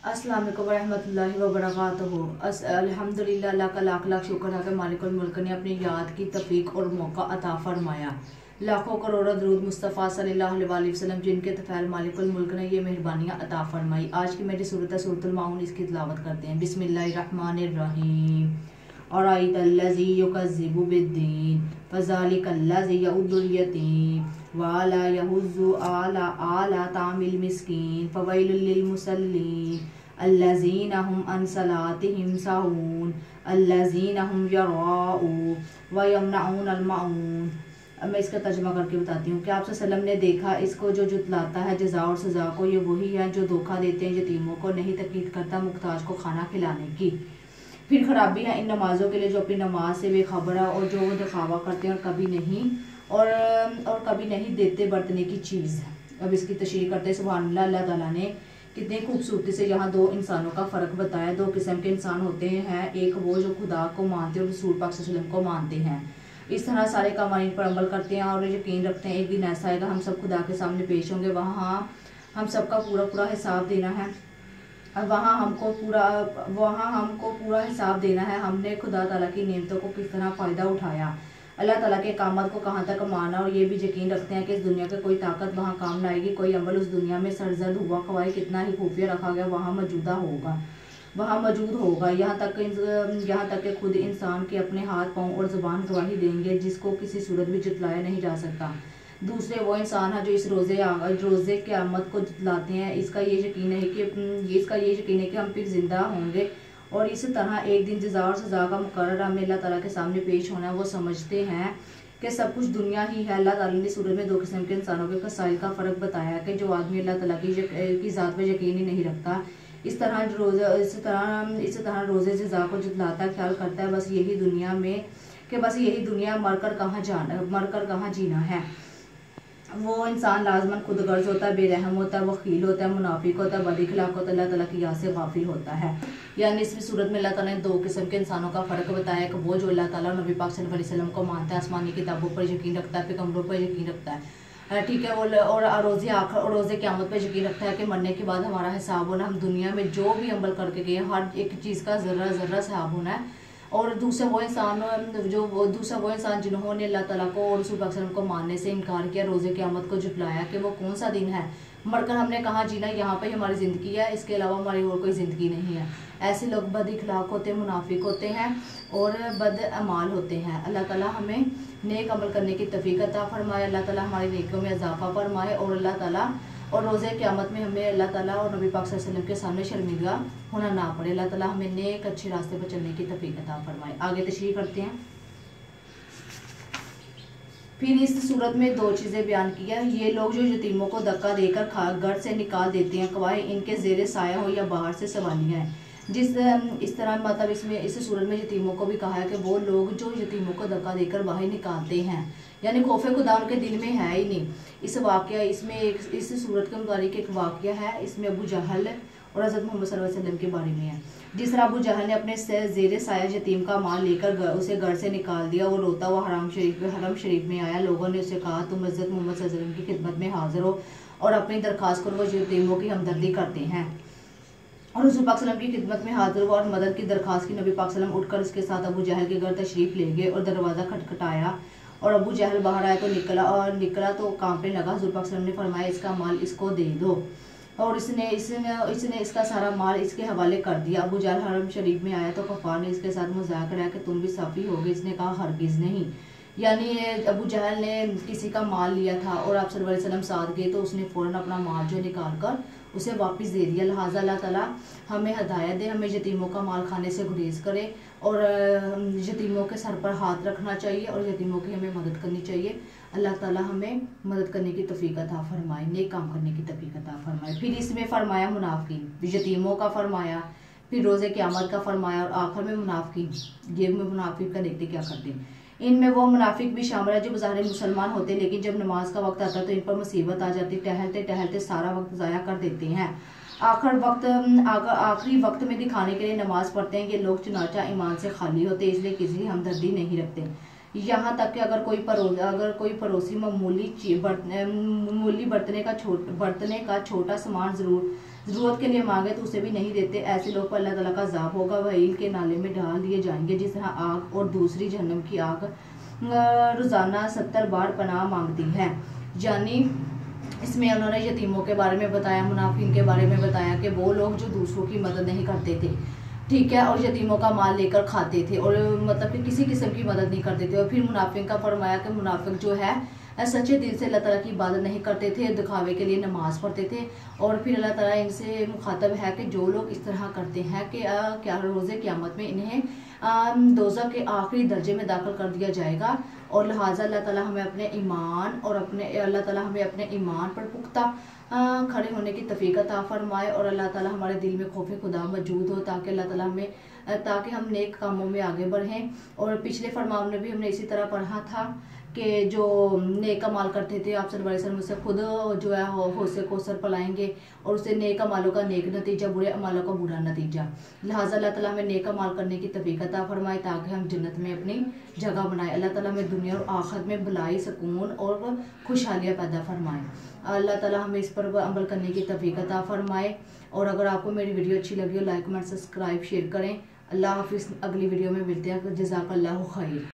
अस्सलाम वालेकुम रहमतुल्लाहि व बरकातहू। अल्हम्दुलिल्लाह, अल्लाह का लाख लाख शुक्र है कि मालिकुल मुल्क ने अपनी याद की तौफीक और मौका अता फरमाया। लाखों करोड़ों दरूद मुस्तफ़ा सल्लल्लाहु अलैहि वसल्लम जिनके तफ़ैल मालिकुल मुल्क ने ये मेहरबानियाँ अता फरमाई। आज की मेरी सूरत है सूरतुल माऊन, इसकी तिलावत करते हैं। बिस्मिल्लाहिर्रहमानिर्रहीम। अराइतल्लज़ी युकज़्ज़िबु बिद्दीन फ़ज़ालिकल्लज़ी यउद्दुल यतीम वला यहुज़्ज़ु अला तामिल मिस्कीन फ़वैलुल लिल मुसल्लीन अल्लज़ीना हुम अन सलातिहिम साहून अल्लज़ीना हुम यराऊन व यमनऊनल माऊन। अब मैं इसका तर्जुमा करके बताती हूँ कि आप सल्लम ने देखा इसको जो जुतलाता है जज़ा और सज़ा को, ये वही है जो धोखा देते हैं यतीमों को, नहीं तकीद करता मुख्ताज को खाना खिलाने की। फिर खराबी है इन नमाज़ों के लिए जो अपनी नमाज से बेखबर है और जो वो दिखावा करते हैं और कभी नहीं देते बरतने की चीज़। अब इसकी तशरीह करते हैं। सुभान अल्लाह ताला ने कितनी खूबसूरती से यहाँ दो इंसानों का फ़र्क बताया। दो किस्म के इंसान होते हैं, एक वो जो खुदा को मानते हैं और रसूल पाक सल्लल्लाहु अलैहि वसल्लम को मानते हैं, इस तरह सारे कवानीन पर अमल करते हैं और यकीन रखते हैं एक दिन ऐसा आएगा हम सब खुदा के सामने पेश होंगे, वहाँ हम सबका पूरा हिसाब देना है। वहाँ हमको पूरा हिसाब देना है हमने खुदा ताला की नेमतों को किस तरह फ़ायदा उठाया, अल्लाह ताला के कामत को कहाँ तक माना, और ये भी यकीन रखते हैं कि इस दुनिया की कोई ताकत वहाँ काम न आएगी। कोई अमल उस दुनिया में सरजद हुआ खवाए कितना ही खुफिया रखा गया वहाँ मौजूद होगा। यहाँ तक कि खुद इंसान के अपने हाथ पाँव और ज़ुबान गवाही देंगे जिसको किसी सूरत भी जुतलाया नहीं जा सकता। दूसरे वो इंसान है जो इस रोज़े क़यामत को जुतलाते हैं। इसका ये यकीन है कि हम फिर जिंदा होंगे और इस तरह एक दिन जज़ा और सज़ा का मुकर्रर हमें अल्लाह ताला के सामने पेश होना है। वो समझते हैं कि सब कुछ दुनिया ही है। अल्लाह ताला ने सूरत में दो किस्म के इंसानों के कसाइल का फ़र्क बताया कि जो आदमी अल्लाह ताला की ज़ात पर यकीन ही नहीं रखता, इस तरह रोज़े जज़ा को जुतलाता है, ख्याल करता है बस यही दुनिया मरकर कहाँ जीना है। वो इंसान लाजमन खुदगर्ज होता है, बेरहम होता है, वकील होता है, मुनाफिक होता है, बदअखलाक होता है, अल्लाह ताला की याद से गाफिल होता है। यानी इसमें सूरत में अल्लाह ताला ने दो किस्म के इंसानों का फ़र्क बताया कि वो जो अल्लाह ताला और नबी पाक सल्लल्लाहु अलैहि वसल्लम को मानता है, आसमानी किताबों पर यकीन रखता है, पैगंबरों पर यकीन रखता है, ठीक है, और रोज़े क़यामत पर यकीन रखता है कि मरने के बाद हमारा हिसाब होना, हम दुनिया में जो भी अमल करके गए हर एक चीज़ का ज़र्रा हिसाब होना है। और दूसरा वो इंसान जिन्होंने अल्लाह ताला को और रसूल पाक सल्लल्लाहु अलैहि वसल्लम को मानने से इनकार किया, रोज़े क़यामत को झुटलाया कि वो कौन सा दिन है, मरकर हमने कहाँ जीना, यहाँ पे हमारी ज़िंदगी है, इसके अलावा हमारी और कोई ज़िंदगी नहीं है। ऐसे लोग बद इखलाक होते हैं, मुनाफिक होते हैं और बद अमाल होते हैं। अल्लाह ताला हमें नेक अमल करने की तौफीक अता फरमाए, अल्लाह ताला हमारी नेकियों में इजाफा फरमाए और रोज़े क़यामत में हमें अल्लाह ताला और नबी पाक सल्लल्लाहु अलैहि वसल्लम के सामने शर्मिंदा होना ना पड़े। अल्लाह ताला हमें नेक अच्छे रास्ते पर चलने की तौफीक अता फरमाए। आगे तशरीह करते हैं। फिर इस सूरत में दो चीज़ें बयान किया। ये लोग जो यतीमों को धक्का देकर घर से निकाल देते हैं, कवाए इनके ज़ेरे साया हो या बाहर से सवालियाँ हैं। इस तरह मतलब इस सूरत में यतीमों को भी कहा है कि वो लोग जो यतीमों को धक्का देकर बाहर निकालते हैं, यानी खौफ खुदा उनके दिल में है ही नहीं। इस सूरत के मुताबिक एक वाक़या है, इसमें अबू जहल और हज़रत मोहम्मद सल्लल्लाहु अलैहि वसल्लम के बारे में है। जिस तरह अबू जहल ने अपने ज़ेरे साया यतीम का माल लेकर उसे घर से निकाल दिया, वो रोता हुआ हरम शरीफ में आया। लोगों ने उसे कहा तुम हज़रत मोहम्मद सल्लल्लाहु अलैहि वसल्लम की खिदमत में हाजिर हो और अपनी दरख्वास्त करो। वो यतीमों की हमदर्दी करते हैं और रसूल पाक सल्लल्लाहु अलैहि वसल्लम की खिदमत में हाजिर हुआ और मदद की दरख्वास्त की। नबी पाक सल्लल्लाहु अलैहि वसल्लम उठकर उसके साथ अबू जहल के घर तशरीफ़ ले गए और दरवाज़ा खटखटाया और अबू जहल बाहर आया तो निकला तो कांपने लगा। हुज़ूर पाक सल्लल्लाहु अलैहि वसल्लम ने फरमाया इसका माल इसको दे दो, और इसने इसका सारा माल इसके हवाले कर दिया। अबू जहल हरम शरीफ में आया तो गफ्फार ने इसके साथ मजाक कराया कि तुम भी साफ़ी हो गए। इसने कहा हरगिज़ नहीं। यानी अबू जहल ने किसी का माल लिया था और आप सल्लल्लाहु अलैहि वसल्लम साथ गए तो उसने फ़ौरन अपना माल जो निकाल कर उसे वापस दे दिया। लिहाजा अल्लाह ताला हमें हदायत दे, हमें यतीमों का माल खाने से गुरेज करे और यतीमों के सर पर हाथ रखना चाहिए और यतीमों की हमें मदद करनी चाहिए। अल्लाह ताला हमें मदद करने की तौफीक अता फरमाए, नेक काम करने की तौफीक अता फरमाए। फिर इसमें फरमाया मुनाफिकीन, यतीमों का फरमाया, फिर रोज़े क़यामत का फरमाया और आखिर में मुनाफिकीन। ये मुनाफिक का देखते क्या करते हैं। इनमें वो मुनाफिक भी शामिल है जो बज़ाहिर मुसलमान होते हैं, लेकिन जब नमाज का वक्त आता है तो इन पर मुसीबत आ जाती, टहलते सारा वक्त ज़ाया कर देते हैं। आखिरी वक्त में दिखाने के लिए नमाज पढ़ते हैं। ये लोग चुनाचा ईमान से खाली होते इसलिए किसी हमदर्दी नहीं रखते। यहाँ तक कि अगर कोई पड़ोसी मामूली बरतने का छोटा सामान ज़रूरत के लिए मांगे तो उसे भी नहीं देते। ऐसे लोग पर अल्लाह ताला का अज़ाब होगा, वहील के नाले में डाल दिए जाएंगे जिस तरह आग और दूसरी जहन्नम की आग रोज़ाना 70 बार पनाह मांगती है। यानी इसमें उन्होंने यतीमों के बारे में बताया, मुनाफिकीन के बारे में बताया कि वो लोग जो दूसरों की मदद नहीं करते थे, ठीक है, और यतीमों का माल लेकर खाते थे और मतलब कि किसी किस्म की मदद नहीं करते थे। और फिर मुनाफिक का फरमाया कि मुनाफिक जो है सच्चे दिल से अल्लाह ताला की इबादत नहीं करते थे, दिखावे के लिए नमाज पढ़ते थे। और फिर अल्लाह ताला इनसे मुखातब है कि जो लोग इस तरह करते हैं कि क्या रोज़े क़यामत में इन्हें दोज़ख के आखिरी दर्जे में दाखिल कर दिया जाएगा। और लिहाजा अल्लाह ताला हमें अपने ईमान और अल्लाह ताला हमें अपने ईमान पर पुख्ता खड़े होने की तौफीक अता फरमाए और अल्लाह ताला हमारे दिल में खौफ खुदा मौजूद हो ताकि अल्लाह ताला हमें ताकि हम नेक कामों में आगे बढ़ें। और पिछले फरमान में भी हमने इसी तरह पढ़ा था कि जो नेक अमाल करते थे आप सल्लल्लाहु अलैहि वसल्लम से खुद जो है हौसे कोसर पलाएंगे और उससे नेक अमालों का नेक नतीजा, बुरे अमालों का बुरा नतीजा। लिहाजा अल्लाह ताला हमें नेक अमाल करने की तौफीक अता फरमाए ताकि हम जन्नत में अपनी जगह बनाए। अल्लाह ताला हमें दुनिया और आखिरत में भलाई, सुकून और खुशहालियाँ पैदा फरमाए। अल्लाह ताला हमें इस पर अमल करने की तौफीक अता फरमाए। और अगर आपको मेरी वीडियो अच्छी लगी हो, लाइक कमेंट सब्सक्राइब शेयर करें। अल्लाह हाफिज़। अगली वीडियो में मिलते हैं। जज़ाकल्लाहु खैर।